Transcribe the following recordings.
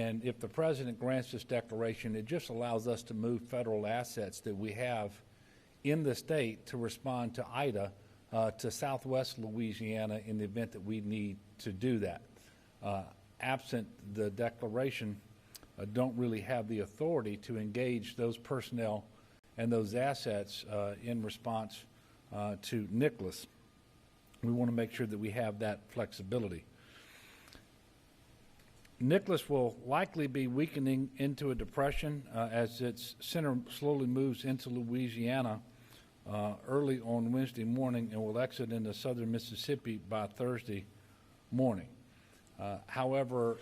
And if the President grants this declaration, it just allows us to move federal assets that we have in the state to respond to Ida to southwest Louisiana in the event that we need to do that. Absent the declaration, don't really have the authority to engage those personnel and those assets in response to Nicholas. We want to make sure that we have that flexibility. Nicholas will likely be weakening into a depression as its center slowly moves into Louisiana early on Wednesday morning and will exit into southern Mississippi by Thursday morning. However,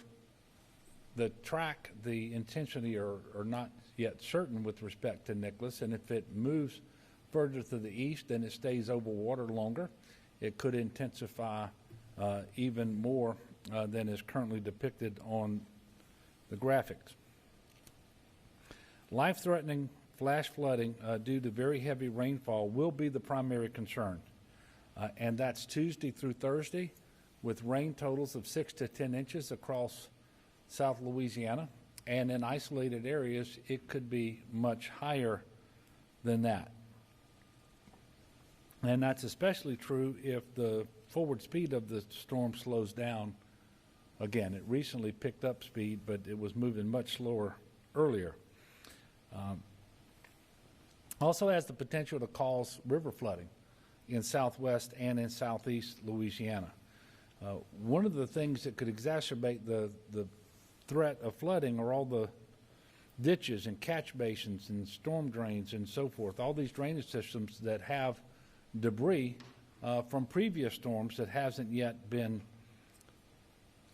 the track, the intensity are not yet certain with respect to Nicholas, and if it moves further to the east and it stays over water longer, it could intensify even more than is currently depicted on the graphics. Life-threatening flash flooding due to very heavy rainfall will be the primary concern, and that's Tuesday through Thursday, with rain totals of 6 to 10 inches across South Louisiana, and in isolated areas it could be much higher than that. And that's especially true if the forward speed of the storm slows down. Again, it recently picked up speed, but it was moving much slower earlier. Also has the potential to cause river flooding in southwest and in southeast Louisiana. One of the things that could exacerbate the threat of flooding are all the ditches and catch basins and storm drains and so forth, all these drainage systems that have debris from previous storms that hasn't yet been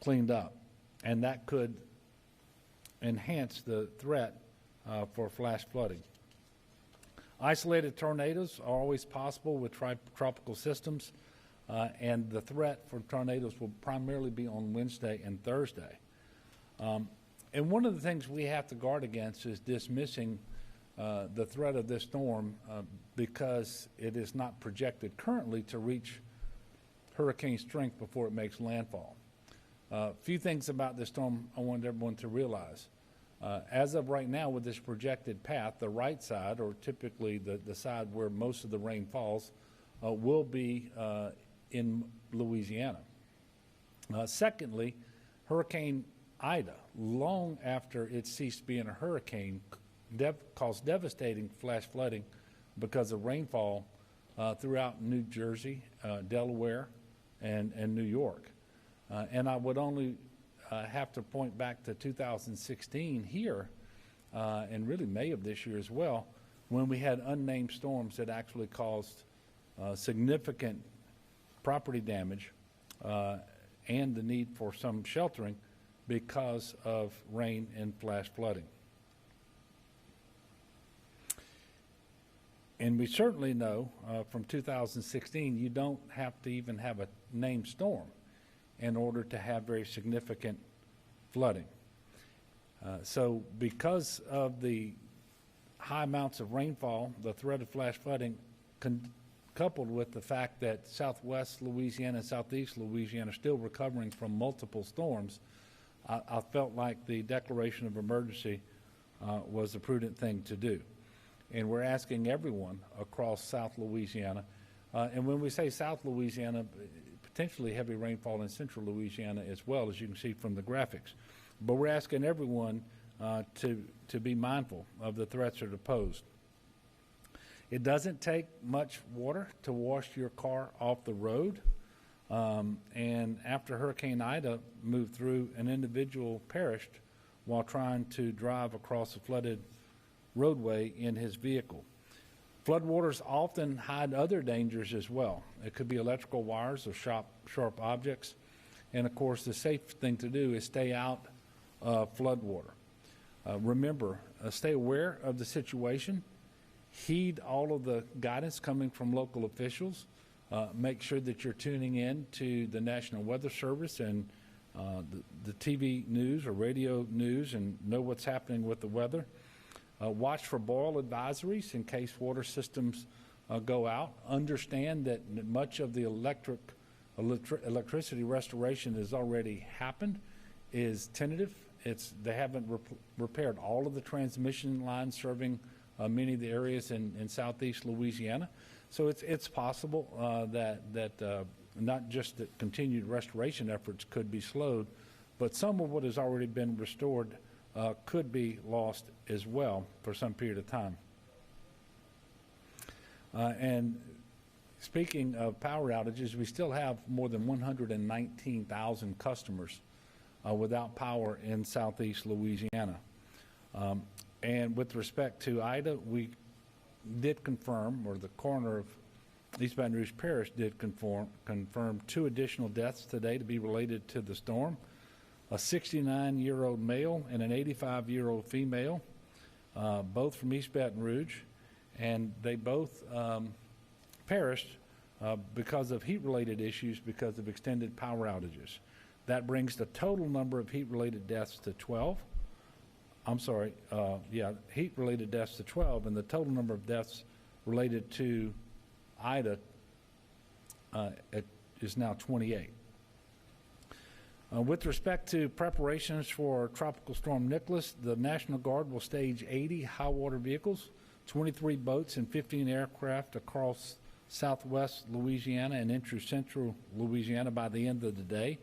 cleaned up, and that could enhance the threat for flash flooding. Isolated tornadoes are always possible with tropical systems, and the threat for tornadoes will primarily be on Wednesday and Thursday. And one of the things we have to guard against is dismissing the threat of this storm because it is not projected currently to reach hurricane strength before it makes landfall. A few things about this storm I want everyone to realize. As of right now, with this projected path, the right side, or typically the side where most of the rain falls, will be in Louisiana. Secondly, Hurricane Ida, long after it ceased being a hurricane, caused devastating flash flooding because of rainfall throughout New Jersey, Delaware, and New York. And I would only have to point back to 2016 here, and really May of this year as well, when we had unnamed storms that actually caused significant property damage and the need for some sheltering because of rain and flash flooding. And we certainly know from 2016 you don't have to even have a named storm in order to have very significant flooding. So because of the high amounts of rainfall, the threat of flash flooding, coupled with the fact that southwest Louisiana and southeast Louisiana are still recovering from multiple storms, I felt like the declaration of emergency was a prudent thing to do. And we're asking everyone across South Louisiana, and when we say South Louisiana, potentially heavy rainfall in central Louisiana as well, as you can see from the graphics. But we're asking everyone to be mindful of the threats that are posed. It doesn't take much water to wash your car off the road. And after Hurricane Ida moved through, an individual perished while trying to drive across a flooded roadway in his vehicle. Floodwaters often hide other dangers as well. It could be electrical wires or sharp objects. And of course, the safe thing to do is stay out of floodwater. Remember, stay aware of the situation. Heed all of the guidance coming from local officials. Make sure that you're tuning in to the National Weather Service and the TV news or radio news and know what's happening with the weather. Watch for boil advisories in case water systems go out. Understand that much of the electricity restoration has already happened, is tentative, They haven't repaired all of the transmission lines serving many of the areas in southeast Louisiana. So it's possible that not just that continued restoration efforts could be slowed, but some of what has already been restored could be lost as well for some period of time. And speaking of power outages, we still have more than 119,000 customers without power in southeast Louisiana. And with respect to Ida, we did confirm, or the coroner of East Baton Rouge Parish did confirm 2 additional deaths today to be related to the storm. A 69-year-old male and an 85-year-old female, both from East Baton Rouge, and they both perished because of heat-related issues because of extended power outages. That brings the total number of heat-related deaths to 12. Heat-related deaths to 12, and the total number of deaths related to Ida is now 28. With respect to preparations for Tropical Storm Nicholas, the National Guard will stage 80 high-water vehicles, 23 boats, and 15 aircraft across southwest Louisiana and into central Louisiana by the end of the day,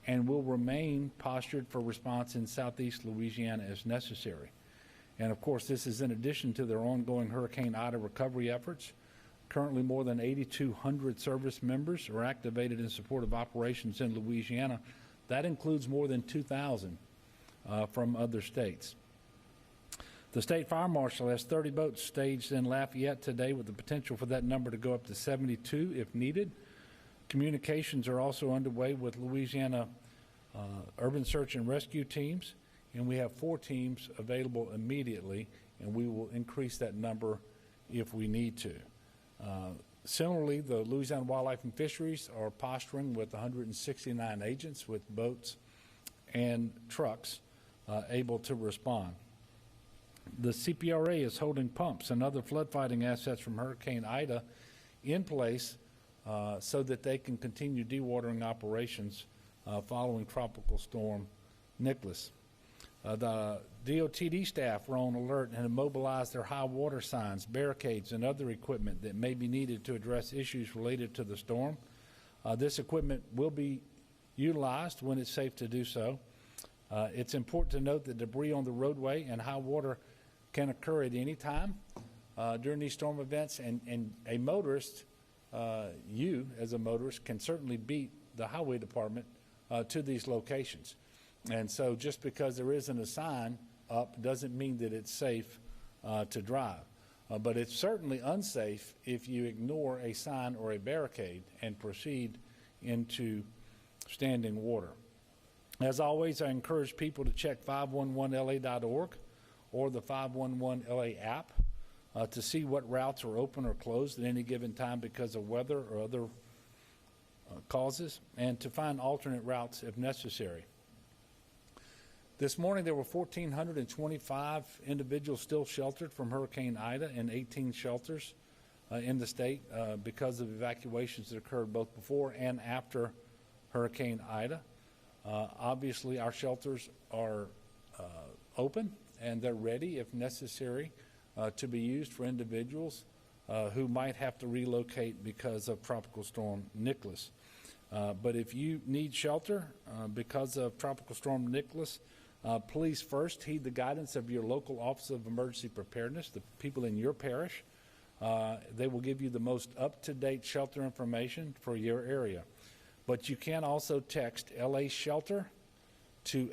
and will remain postured for response in southeast Louisiana as necessary. And of course, this is in addition to their ongoing Hurricane Ida recovery efforts. Currently, more than 8,200 service members are activated in support of operations in Louisiana. That includes more than 2,000 from other states. The State Fire Marshal has 30 boats staged in Lafayette today, with the potential for that number to go up to 72 if needed. Communications are also underway with Louisiana urban search and rescue teams, and we have 4 teams available immediately, and we will increase that number if we need to. Similarly, the Louisiana Wildlife and Fisheries are posturing with 169 agents with boats and trucks able to respond. The CPRA is holding pumps and other flood fighting assets from Hurricane Ida in place so that they can continue dewatering operations following Tropical Storm Nicholas. The DOTD staff were on alert and have mobilized their high water signs, barricades, and other equipment that may be needed to address issues related to the storm. This equipment will be utilized when it's safe to do so. It's important to note that debris on the roadway and high water can occur at any time during these storm events, and a motorist, you as a motorist, can certainly beat the highway department to these locations. And so just because there isn't a sign up doesn't mean that it's safe to drive. But it's certainly unsafe if you ignore a sign or a barricade and proceed into standing water. As always, I encourage people to check 511la.org or the 511LA app to see what routes are open or closed at any given time because of weather or other causes, and to find alternate routes if necessary. This morning, there were 1,425 individuals still sheltered from Hurricane Ida in 18 shelters in the state because of evacuations that occurred both before and after Hurricane Ida. Obviously, our shelters are open and they're ready, if necessary, to be used for individuals who might have to relocate because of Tropical Storm Nicholas. But if you need shelter because of Tropical Storm Nicholas, please first heed the guidance of your local Office of Emergency Preparedness, the people in your parish. They will give you the most up-to-date shelter information for your area. But you can also text LA Shelter to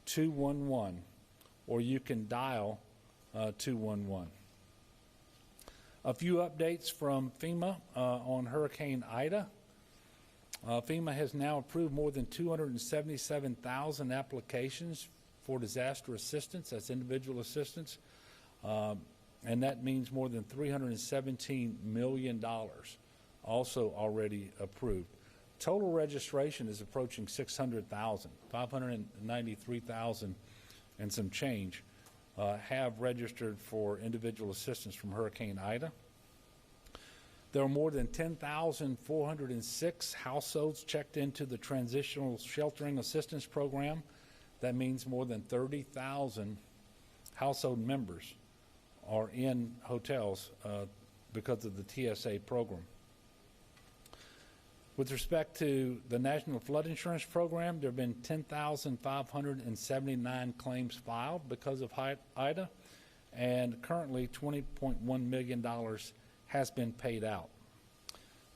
898-211, or you can dial 211. A few updates from FEMA on Hurricane Ida. FEMA has now approved more than 277,000 applications for disaster assistance. That's individual assistance. And that means more than $317 million also already approved. Total registration is approaching 600,000, 593,000 and some change have registered for individual assistance from Hurricane Ida. There are more than 10,406 households checked into the Transitional Sheltering Assistance Program. That means more than 30,000 household members are in hotels because of the TSA program. With respect to the National Flood Insurance Program, there have been 10,579 claims filed because of Ida, and currently $20.1 million has been paid out.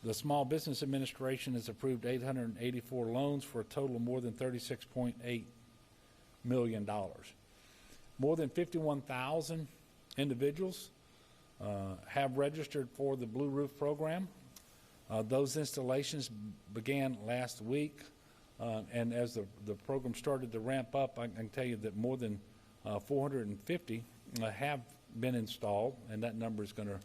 The Small Business Administration has approved 884 loans for a total of more than $36.8 million. More than 51,000 individuals have registered for the Blue Roof program. Those installations began last week, and as the program started to ramp up, I can tell you that more than 450 have been installed, and that number is going to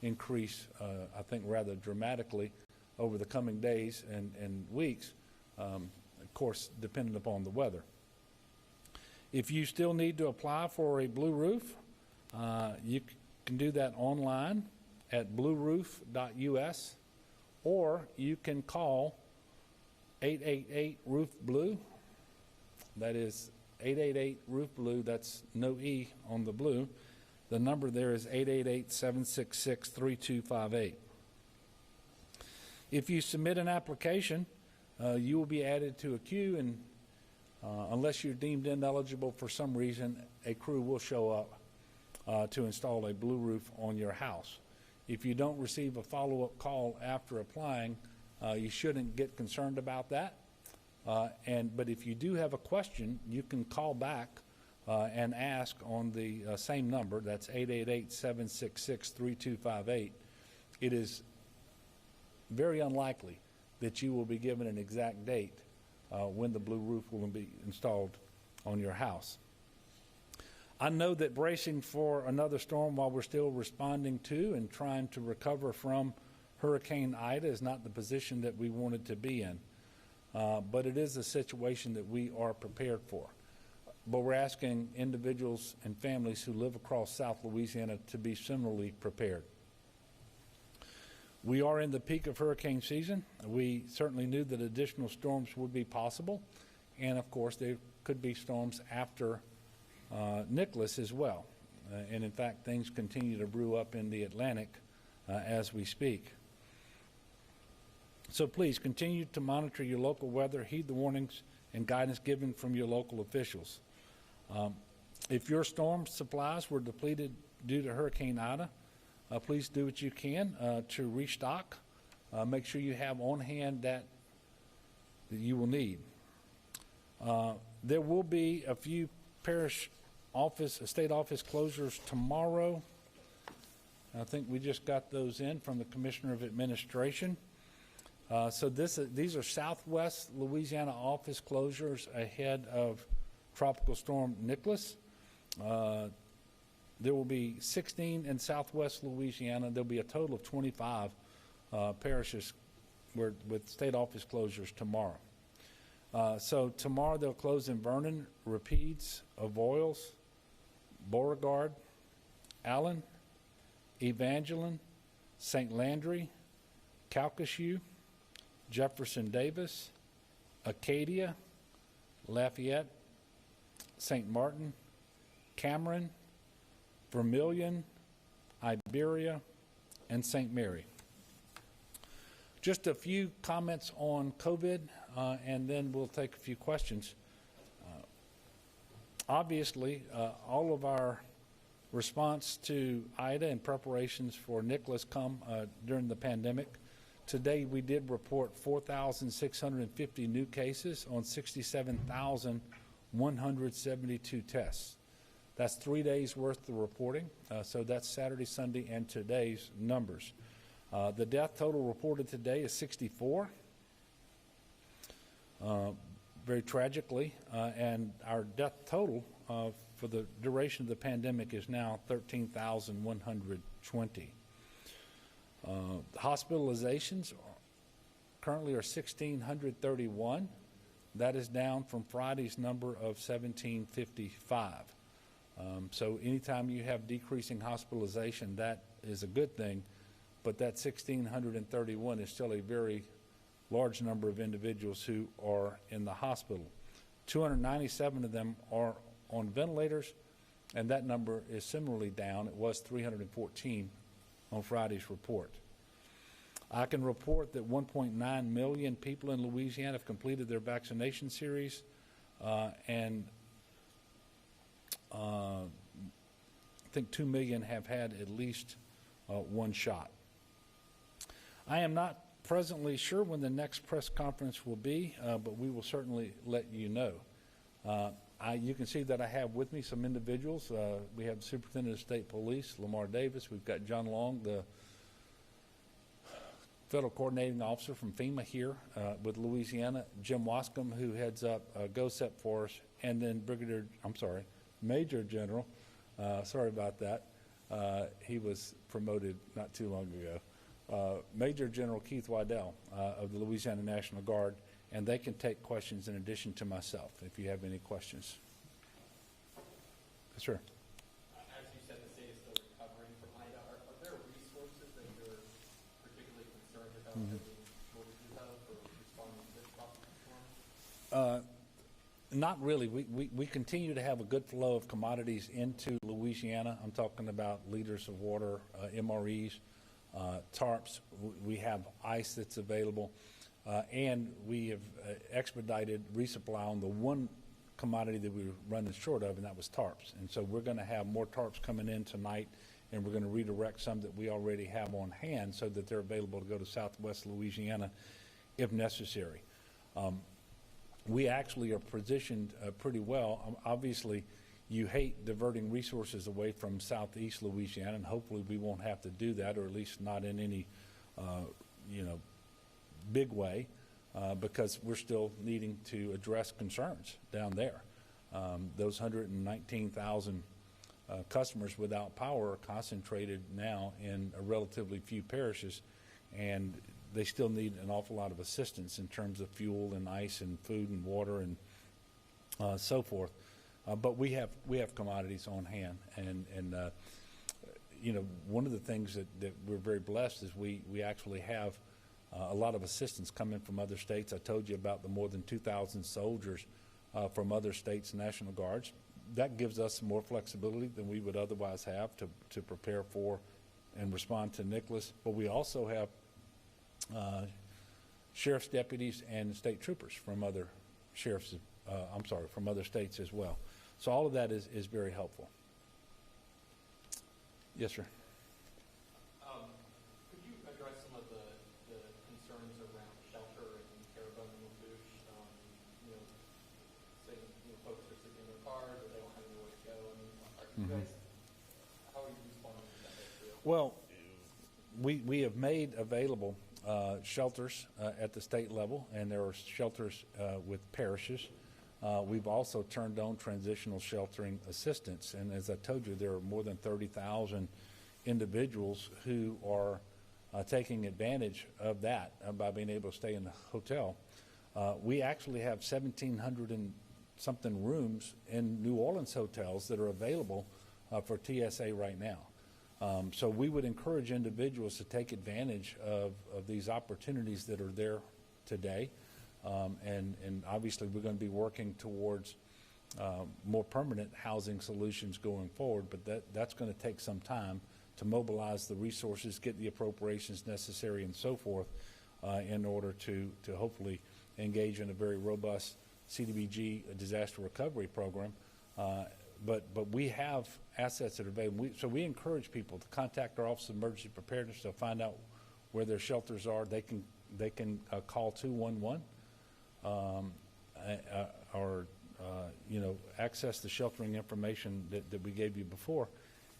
increase, I think, rather dramatically over the coming days and weeks, of course, dependent upon the weather. If you still need to apply for a Blue Roof, you can do that online at blueroof.us, or you can call 888-ROOF-BLUE. That is 888-ROOF-BLUE. That's no E on the blue. The number there is 888-766-3258. If you submit an application, you will be added to a queue, and unless you're deemed ineligible for some reason, a crew will show up to install a Blue Roof on your house. If you don't receive a follow-up call after applying, you shouldn't get concerned about that. But if you do have a question, you can call back and ask on the same number. That's 888-766-3258. It is very unlikely that you will be given an exact date when the Blue Roof will be installed on your house. I know that bracing for another storm while we're still responding to and trying to recover from Hurricane Ida is not the position that we wanted to be in, but it is a situation that we are prepared for. But we're asking individuals and families who live across South Louisiana to be similarly prepared. We are in the peak of hurricane season. We certainly knew that additional storms would be possible, and of course there could be storms after Nicholas as well. And in fact, things continue to brew up in the Atlantic as we speak. So please continue to monitor your local weather, heed the warnings and guidance given from your local officials. If your storm supplies were depleted due to Hurricane Ida, please do what you can to restock. Make sure you have on hand that you will need. There will be a few state office closures tomorrow. I think we just got those in from the Commissioner of Administration. So these are Southwest Louisiana office closures ahead of Tropical Storm Nicholas. There will be 16 in Southwest Louisiana. There'll be a total of 25 parishes with state office closures tomorrow. So tomorrow they'll close in Vernon, Rapides, Avoyelles, Beauregard, Allen, Evangeline, St. Landry, Calcasieu, Jefferson Davis, Acadia, Lafayette, St. Martin, Cameron, Vermilion, Iberia, and St. Mary. Just a few comments on COVID, and then we'll take a few questions. Obviously, all of our response to Ida and preparations for Nicholas come during the pandemic. Today, we did report 4,650 new cases on 67,172 tests. That's 3 days worth of reporting. So that's Saturday, Sunday, and today's numbers. The death total reported today is 64, very tragically, and our death total for the duration of the pandemic is now 13,120. Hospitalizations currently are 1,631. That is down from Friday's number of 1,755. So anytime you have decreasing hospitalization, that is a good thing, but that 1,631 is still a very large number of individuals who are in the hospital. 297 of them are on ventilators, and that number is similarly down. It was 314 on Friday's report. I can report that 1.9 million people in Louisiana have completed their vaccination series, and I think 2 million have had at least one shot. I am not presently sure when the next press conference will be, but we will certainly let you know. You can see that I have with me some individuals. We have the Superintendent of State Police, Lamar Davis. We've got John Long, the Federal Coordinating Officer from FEMA here with Louisiana, Jim Wascom, who heads up GOSEP for us, and then Major General, sorry about that. He was promoted not too long ago. Major General Keith Waddell of the Louisiana National Guard, and they can take questions in addition to myself if you have any questions. Yes, sir. As you said, the state is still recovering from Ida. Are there resources that you're particularly concerned about that being shortages of for responding to this problem? Not really. We continue to have a good flow of commodities into Louisiana. I'm talking about liters of water, MREs, tarps. We have ice that's available. And we have expedited resupply on the one commodity that we were running short of, and that was tarps. And so we're going to have more tarps coming in tonight, and we're going to redirect some that we already have on hand so that they're available to go to Southwest Louisiana if necessary. We actually are positioned pretty well. Obviously, you hate diverting resources away from Southeast Louisiana, and hopefully we won't have to do that, or at least not in any, big way, because we're still needing to address concerns down there. Those 119,000 customers without power are concentrated now in a relatively few parishes, and they still need an awful lot of assistance in terms of fuel and ice and food and water and so forth. But we have commodities on hand, and one of the things that we're very blessed is we actually have a lot of assistance coming from other states. I told you about the more than 2,000 soldiers from other states' National Guards. That gives us more flexibility than we would otherwise have to prepare for and respond to Nicholas. But we also have sheriff's deputies and state troopers from other from other states as well. So all of that is very helpful. Yes, sir. Could you address some of the concerns around shelter and Terrebonne and Lafourche? Saying folks are sitting in their cars or they don't have anywhere to go. I mean, are you guys, how are you responding to that issue? Well, we have made available shelters at the state level, and there are shelters with parishes. We've also turned on transitional sheltering assistance, and as I told you, there are more than 30,000 individuals who are taking advantage of that by being able to stay in the hotel. We actually have 1,700 and something rooms in New Orleans hotels that are available for TSA right now. So we would encourage individuals to take advantage of these opportunities that are there today. And obviously we're going to be working towards more permanent housing solutions going forward, but that's going to take some time to mobilize the resources, get the appropriations necessary and so forth in order to hopefully engage in a very robust CDBG disaster recovery program. But we have assets that are available. So we encourage people to contact our Office of Emergency Preparedness to find out where their shelters are. They can call 211 or access the sheltering information that we gave you before,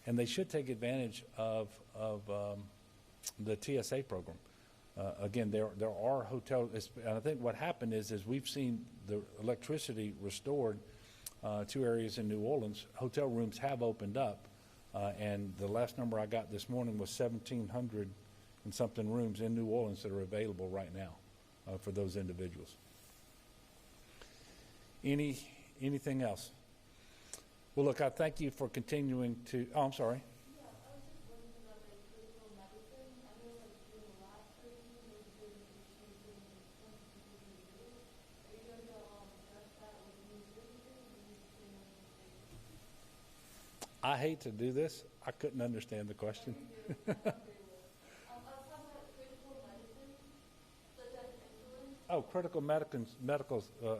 and they should take advantage of the TSA program. Again, there are hotels, and I think what happened is we've seen the electricity restored to areas in New Orleans. Hotel rooms have opened up, and the last number I got this morning was 1,700 and something rooms in New Orleans that are available right now for those individuals. Anything else? Well, look, I thank you for continuing to. Oh, I'm sorry. Yeah, I was just wondering about the critical medicine. I know, during the last hurricane, there was a bit of an issue getting the funds to do. Are you going to address that with new I hate to do this. I couldn't understand the question. I was talking about critical medicine, such as insulin. Oh, critical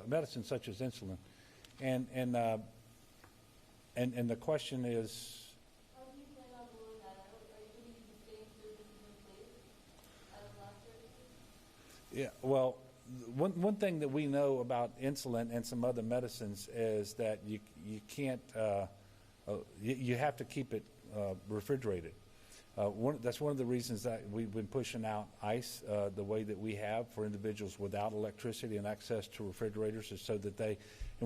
medicine such as insulin. And the question is, How do you plan on rolling that out? Are you going to use the same services in place as last services? yeah, well, one thing that we know about insulin and some other medicines is that you can't, you have to keep it refrigerated. That's one of the reasons that we've been pushing out ice the way that we have for individuals without electricity and access to refrigerators, is so that and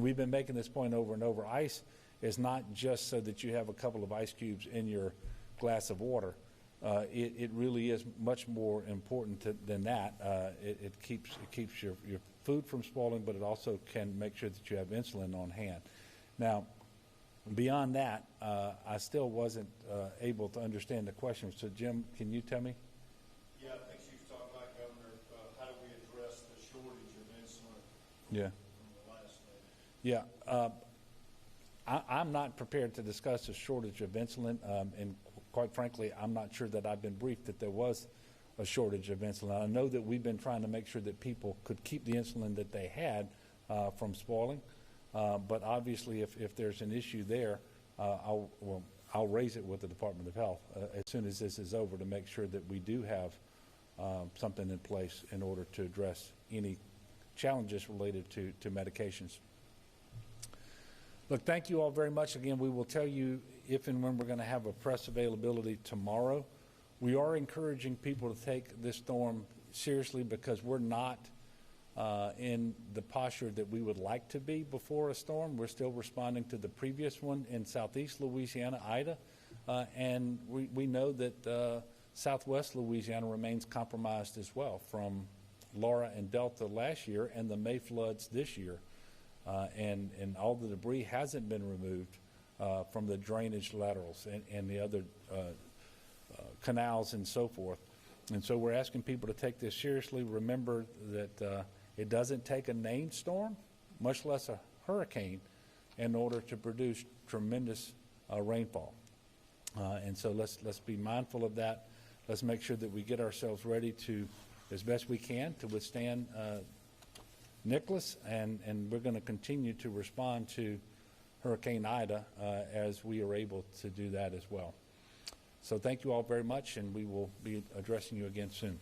we've been making this point over and over, ice is not just so that you have a couple of ice cubes in your glass of water. It really is much more important than that. It keeps your food from spoiling, but it also can make sure that you have insulin on hand. Now, beyond that, I still wasn't able to understand the question. So, Jim, can you tell me? Yeah, I think she was talking about, Governor, how do we address the shortage of insulin Yeah. from the last lady? Yeah. I'm not prepared to discuss a shortage of insulin, and quite frankly, I'm not sure that I've been briefed that there was a shortage of insulin. I know that we've been trying to make sure that people could keep the insulin that they had from spoiling, but obviously if there's an issue there, I'll raise it with the Department of Health as soon as this is over, to make sure that we do have something in place in order to address any challenges related to medications. Look, thank you all very much. Again, we will tell you if and when we're going to have a press availability tomorrow. We are encouraging people to take this storm seriously, because we're not in the posture that we would like to be before a storm. We're still responding to the previous one in southeast Louisiana, Ida, and we know that southwest Louisiana remains compromised as well, from Laura and Delta last year and the May floods this year. And all the debris hasn't been removed from the drainage laterals and the other canals and so forth. And so we're asking people to take this seriously. Remember that it doesn't take a named storm, much less a hurricane, in order to produce tremendous rainfall. And so let's be mindful of that. Let's make sure that we get ourselves ready to, as best we can, to withstand Nicholas, and we're going to continue to respond to Hurricane Ida as we are able to do that as well. So thank you all very much, and we will be addressing you again soon.